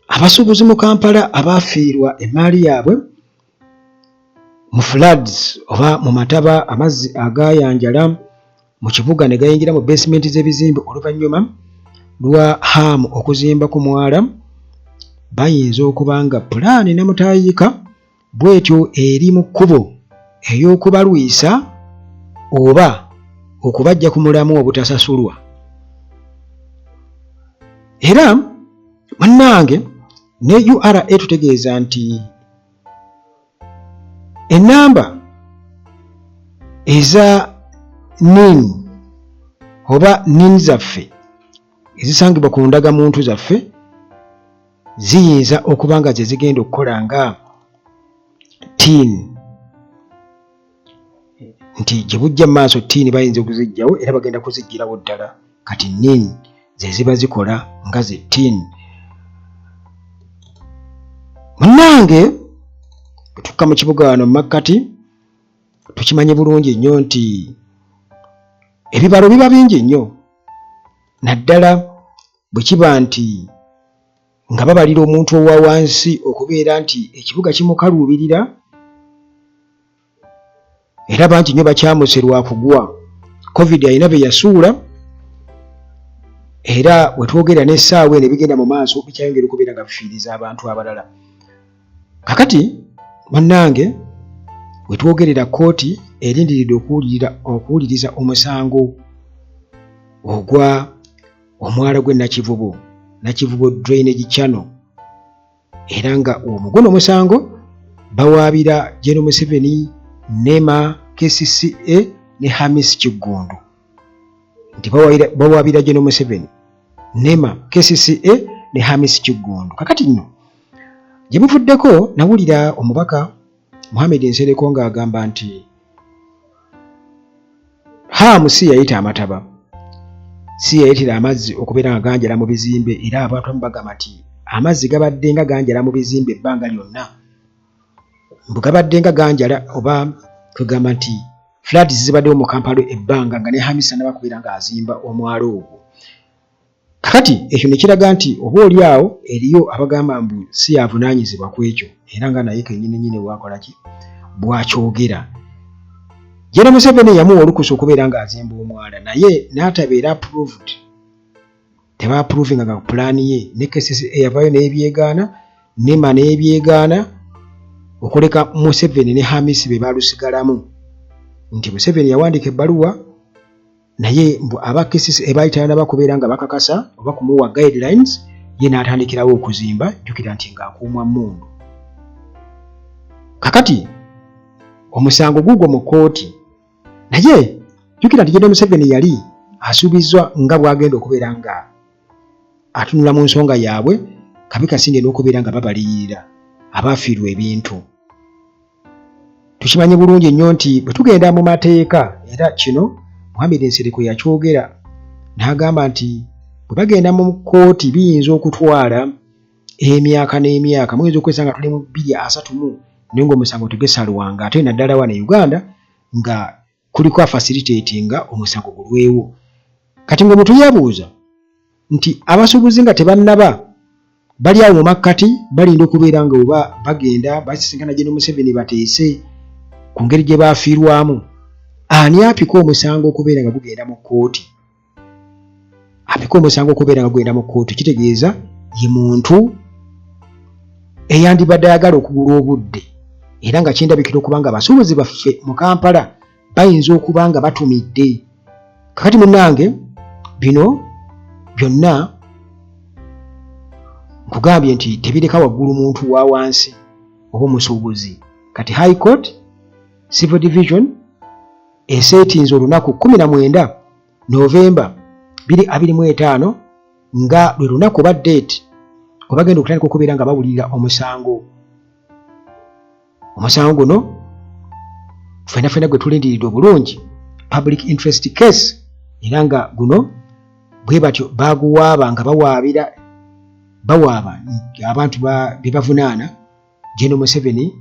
abasuubuzi mu Kampala abafiirwa emaali yaabwe mu floods oba mu mataba amazzi agayanjala mu kibuga ne gayingira mu basement z'ebizimbe oluvannyuma lwa HAM okuzimba ku mwala, bayinza okuba nga pulaani namutayiika bw'etyo eri mu kkubo ey'okubalwisa oba okubajja ku mulamu obutasasulwa. Era munnange ne URA tutegeeza nti ennamba eza NIN oba NIN zaffe ezisangibwa ku ndagamuntu zaffe ziyinza okuba nga ze zigenda okukola nga TIN, nti gye bujja mu maaso TIN bayinza okuzigyawo era bagenda kuziggyirawo ddala, kati NIN ze ziba zikola nga ze TIN. Munnange tukka mu kibuga wano mu makkati tukimanye bulungi nnyo nti ebibalo biba bingi nnyo, naddala bwe kiba nti nga babalira omuntu owa wansi okubeera nti ekibuga kimukaluubirira era bangi nnyo bakyamuse lwa kugwa. COVID alina be yasuula era bwe twogera n'essaawa eno ebigenda mu maaso bikyayongera okubeera nga bifiiriza abantu abalala. Kakati munnange bwe twogerera kkooti erindiridde okuwuliriza omusango ogwa omwala gwe Nakivubo Drainage Channel, era nga omugono omusango bawaabira General Museveni, NEMA, KCCA ne Hamis Kiggundu, nti bawaabira General Museveni, NEMA, KCCA ne Hamis Kiggundu. Kakati nno gye buvuddeko nawulira omubaka Mohamed Nsereko ng'agamba nti HAM si yayita amataba, si yayitira amazzi okubeera nga ganjala mu bizimbe, era abantu abamu bagamba nti amazzi gabadde nga ganjala mu bizimbe ebbanga lyonna, mbu gabadde nga ganjala oba tugamba nti floods zibaddewo mu Kampala ebbanga nga ne Hamisa nabakubeera nga azimba omwalo ogwo. Kakati ekyo ne kiraga nti oba oli awo eriyo abagamba mbu si yavunaanyizibwa ku ekyo, era nga naye kennyini bwakolaki bwakyogera. General Museveni yamuwa olukusa okubeera nga azimba omwala, naye n'atabeera approved, teba-approvinga nga pulaani ye, ne KCCA yavayo n'ebyegaana, NEMA n'ebyegaana okuleka Museveni ne Hamisi be balusigalamu, nti Museveni yawandiika ebbaluwa naye aba KCCA baayitana nabakubeera nga bakakasa oba kumuwa guidelines, ye n'atandikirawo okuzimba, jjukira nti ng'akuumwa mmundu. Kakati omusango gugwo mu kkooti, naye jjukira nti General Museveni yali asuubizzwa nga bw'agenda okubeera nga atunula mu nsonga yaabwe, kabi kasinge n'okubeera nga babaliyirira abaafiirwa ebintu. Tukimanye bulungi nnyo nti bwe tugenda mu mateeka, era kino Mohamed Nsereko yakyogera n'agamba nti bwe bagenda mu kkooti biyinza okutwala emyaka n'emyaka, muyinza okwesanga tuli mu 2031 naye ng'omusango tegusalwanga, ate naddala wano e Uganda nga kuliko afacilitatinga omusango gulwewo. Kati ng'omuntu yeebuuza nti abasuubuzi nga tebannaba bali awo mu makkati balinda okubeera nga oba bagenda basisinkana General Museveni bateese ku ngeri gye baafiirwamu, ani apika omusango okubeera nga gugenda mu kkooti? Apika omusango okubeera nga gugenda mu kkooti kitegeeza ye muntu eyandibadde ayagala okugula obudde, era nga kindabikira okuba nga abasuubuzi baffe mu Kampala bayinza okuba nga batumidde. Kakati munnange bino byonna nkugambye nti tebireka waggulu muntu wa wansi oba omusuubuzi. Kati High Court Civil Division eseetinze olunaku 19 Novemba 2025 nga lwe lunaku oba date kwe bagenda okutandika okubeera nga bawulirira omusango. Omusango guno ffenna gwe tulindiridde obulungi, public interest case, era nga guno bwe batyo baguwaaba nga bawaaba abantu be bavunaana General Museveni,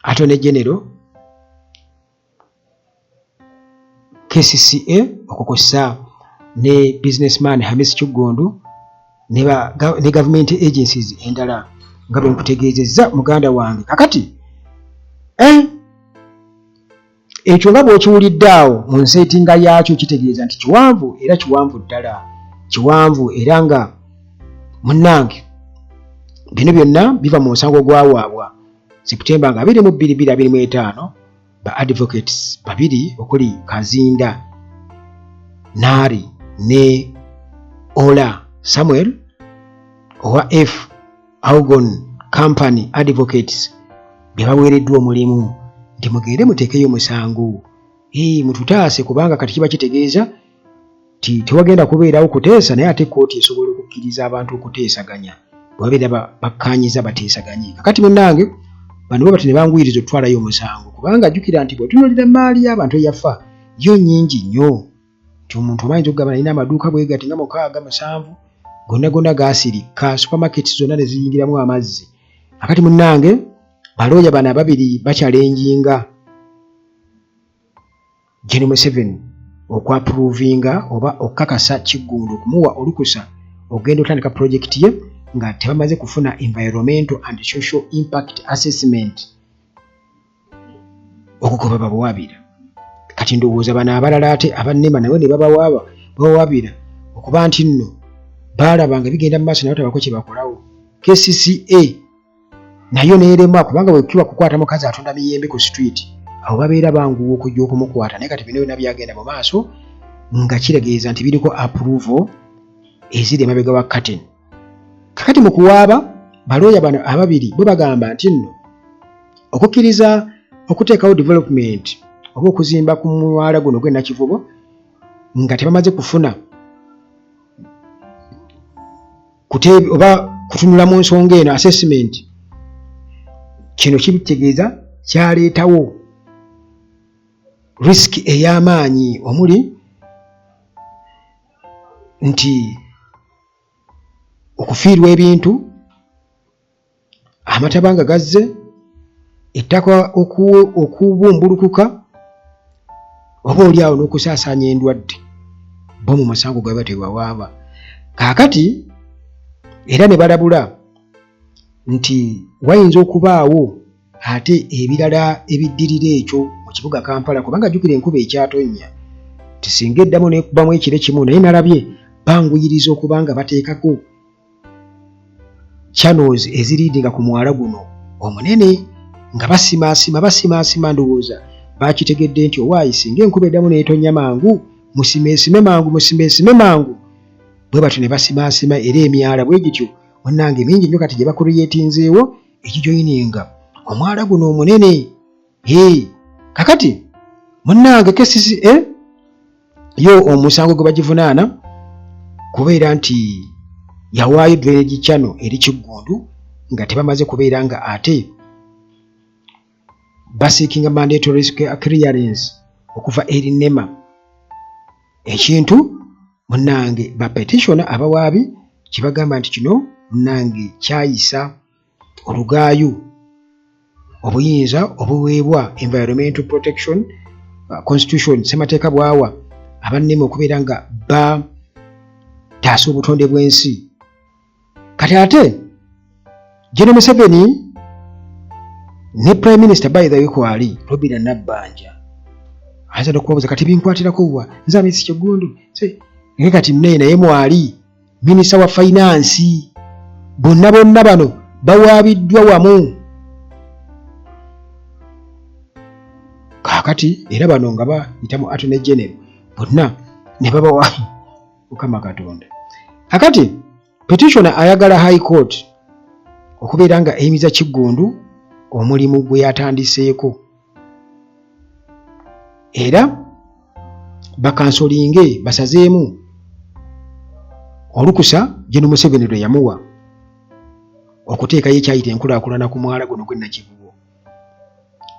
Attorney General, KCCA okukosa ne businessman Hamis Kiggundu ne government agencies endala nga bwe nkutegeezezza muganda wange. Kakati ekyo nga bw'okiwulidde awo mu nseetinga yaakyo kitegeeza nti kiwanvu era kiwanvu ddala, kiwanvu era nga munnange bino byonna biva mu musango gwawaabwa Septemba nga 22-25 ba advocates babiri okuli Kazinda Nari ne Ola Samuel owa F Augon Company Advocates be baweereddwa omulimu nti mugende muteekeyo omusango mututaase kubanga kati kiba kitegeeza ti tewagenda kubeerawo kuteesa naye ate kkooti esobola okukkiriza abantu okuteesaganya bwebabeera bakkaanyiza bateesaganye. Kakati munnange bano bwe bati ne banguyiriza okutwalayo omusango kubanga ajjukira nti bw'otunuulira emmaali y'abantu eyafa yo nnyingi nnyo nti omuntu omanyi okugamba nalina amaduuka bwe gati nga 6-7 gonna gaasirika supermarkets zonna ne ziyingiramu amazzi. Akati munnange balooya bano ababiri bakyalenjinga Gen. Museveni okwapuruvinga oba okukakasa Kiggundu okumuwa olukusa okugenda otandika pulojekiti ye nga tebamaze kufuna environmental and social impact assessment okugoba babuwabira. Kati ndowooza bano abalala ate abannema nawe ne babawaabira okuba nti nno baalabanga bigenda mu maaso naye tabako kye bakolawo. KCCA nayo neerema kubanga bwe kiba kukwata mukazi atunda miyembe ku street abo babeera banguwa okujja okumukwata naye kati bino byonna byagenda mu maaso nga kiregeeza nti biriko approval eziri emabega wa curtain. Kakati mu kuwaaba balooya bano ababiri bo bagamba nti nno okukkiriza okuteekawo development oba okuzimba ku mwala guno gw'e Nakivubo nga tebamaze kufuna oba kutunula mu nsonga eno assessment, kino kibitegeeza kyaleetawo risk ey'amaanyi omuli nti okufiirwa ebintu, amatabanga gazze, ettaka okubumbulukuka oba oliawo n'okusaasaanya endwadde bo mu musango gwe batewawaaba. Kaakati era ne balabula nti wayinza okubaawo ate ebirala ebiddirira ekyo mu kibuga Kampala kubanga jjukira enkuba ekyatonnya tisinga eddamu n'ekubamu ekire kimu naye nalabye banguyiriza okubanga bateekako channels eziriidinga ku mwala guno omunene nga basimaasima ndowooza bakitegedde nti owaayi singa enkuba eddamu n'etonnya mangu musimeesime mangu bwe batyo ne basimaasima era emyala bwe gityo munnange mingi nnyo kati gye bakuliyetinzeewo ekijoyininga omwala guno omunene. Kakati munnange KCCA yo omusango gwe bagivunaana kubeera nti yawaayo drainage channel eri Kiggundu nga tebamaze kubeera nga ate basiikinga mandatory clearance okuva eri NEMA. Ekintu munnange ba petitioner abawaabi kibagamba nti kino munnange kyayisa olugaayo obuyinza obuweebwa environmental protection constitution ssemateeka bwawa abannema okubeera nga bataasa obutonde bw'ensi. Kati ate Gen. Museveni ne Prime Minister by the way kwali Robinah Nabbanja ayinza n'okubabuuza kati binkwatirako wa nze amisi Kiggundu naye kati naye mwali minisita wa finance bonna bano bawaabiddwa wamu. Kaakati era bano nga bayita mu Attorney General bonna ne babawaayi Mukama Katonda. Kakati petitioner ayagala High Court okubeera nga eyimiza Kiggundu omulimu gwe yatandiseeko era bakansolinge basazeemu olukusa Gen. Museveni lwe yamuwa okuteekayo ekyayita enkulaakulana ku mwala guno gw'e Nakivubo.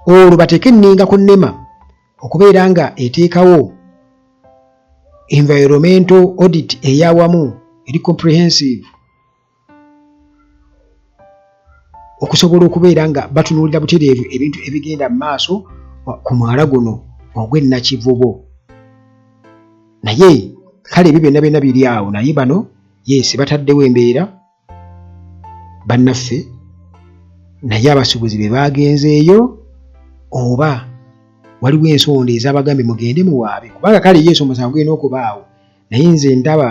Olwo bateeke enninga ku NEMA okubeera nga eteekawo environmental audit eyawamu eri comprehensive okusobola okubeera nga batunuulira butereevu ebintu ebigenda mu maaso ku mwala guno ogw'e Nakivubo. Naye kale ebyo byonna biri awo naye bano yes bataddewo embeera bannaffe naye abasuubuzi be bagenzeeyo oba waliwo ensonda ez'abagambye mugende muwaabe kubanga kale yesu omusango gulina okubaawo naye nze ndaba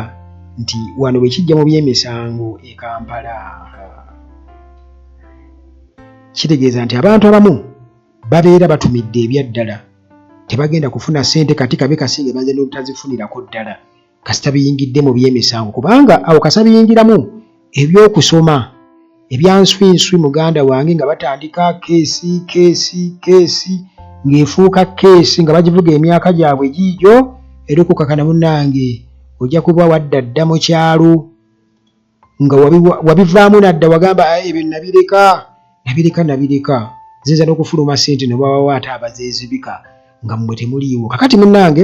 nti wano bwe kijja mu by'emisango e Kampala kitegeeza nti abantu abamu babeera batumidde ebyaddala tebagenda kufuna ssente kati kabe kasinge banze n'obutazifunirako ddala kasita biyingidde mu by'emisango kubanga awo kasa biyingiramu ebyokusoma ebyanswinswi muganda wange nga batandika keesi ng'efuuka keesi nga bagivuga emyaka gyabwe giigyo era okukakana munnange ojja kuba wadda dda mu kyalo nga wabivaamu nadda wagamba ebyo nabireka zinza n'okufuluma ssente ne babawo ate abazeezibika nga mmwe temuliiwo kakati munnange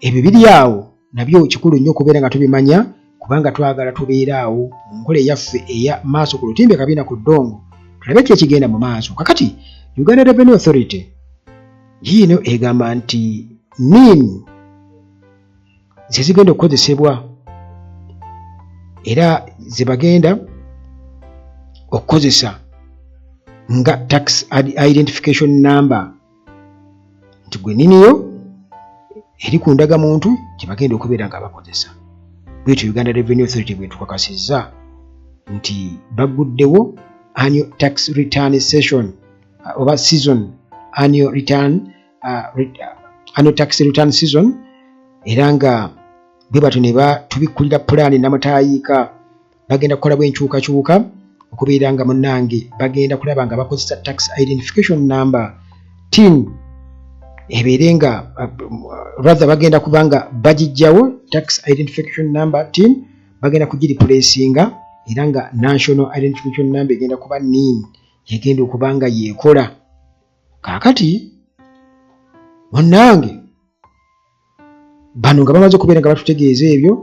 ebyo biri awo nabyo kikulu nnyo okubeera nga tubimanya kubanga twagala tubeere awo mu nkola eyaffe eya maaso ku lutimbe kabiina ku ddongo tulabe ki ekigenda mu maaso kakati Uganda Revenue Authority yiino egamba nti NIN ze zigenda okukozesebwa era ze bagenda okukozesa nga tax identification number nti gwe niniyo eri ku ndagamuntu gye bagenda okubeera nga bakozesa bwetyo Uganda Revenue Authority bwe tukakasizza nti baguddewo annual tax return session oba season annual tax return season era nga bwe batyo ne batubikkulira pulaani namutayiika bagenda kukola bwenkyukakyuka okubeera nga munnange bagenda kulaba nga bakozesa tax identification number TIN ebeere nga rather bagenda kubanga bagijjawo tax identification number TIN bagenda kugiripuleesinga era nga national identification number egenda kuba NIN egenda okubanga yeekola kaakati munnange bano nga bamaze okubeera nga batutegeeza ebyo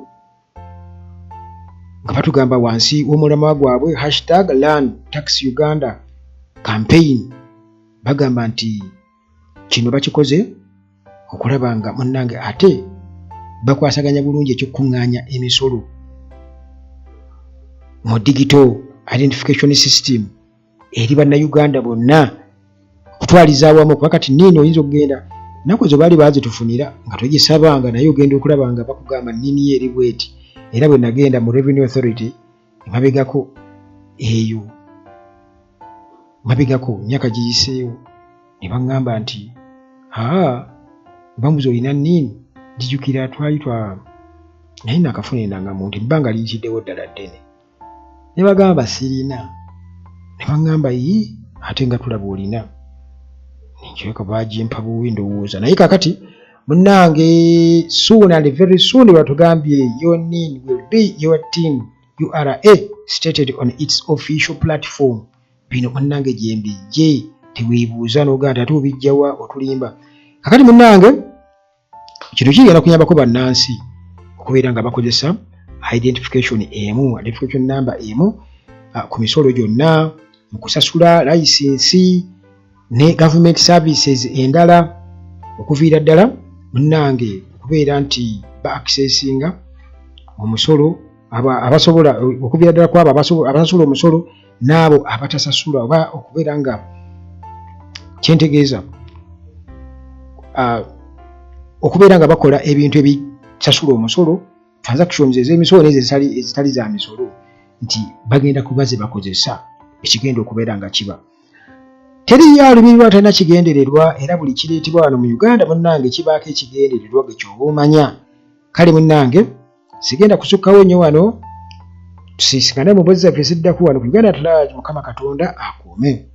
nga batugamba wansi w'omulamwa gwabwe #LearnTaxUganda campaign bagamba nti kino bakikoze okulaba nga munnange ate bakwasaganya bulungi ekyokuŋŋaanya emisolo mu digital identification system eri bannayuganda bonna okutwaliza awamu kuba kati nini oyinza okugenda nnaku ezo baali bazitufunira nga togisabanga naye ogenda okulaba nga bakugamba nini eri bweti era bwe nagenda mu Revenue Authority emabegako eyo mabegako myaka giyiseewo ne baŋŋamba nti bamuzi olina nini jijukira twali naye nakafuna endangamuntu nti bbanga liyitiddewo ddala ddene ne bagamba sirina ne baŋŋamba ate nga tulaba olina ninkyeka bagimpa buwi ndowooza naye kakati munnange soon and very soon batugambye your NIN will be your TIN URA stated on its official platform bino munnange gyembijje teweebuuza n'oganda ate obijjawa otulimba kakati munnange kino kigenda kuyambako bannansi okubeera nga bakozesa identification number emu ku misolo gyonna mu kusasula layisinsi ne government services endala okuviira ddala munnange okubeera nti ba-accessinga omusolo abasobola okuviira ddala kwabo abasasula omusolo n'abo abatasasula oba okubeera nga kyentegeeza okubeera nga bakola ebintu ebisasula omusolo transactions ez'emisolo ezitali za misolo nti bagenda kuba ze bakozesa ekigenda okubeera nga kiba teriyo alumirirwa talina kigendererwa era buli kireetebwa wano mu Uganda munnange kibaako ekigendererwa gwe kyoba omanya kale munnange sigenda kusukkawo nnyo wano tusiisikane mu mboozi zaffe eziddako wano ku Uganda At Large Mukama Katonda akuume.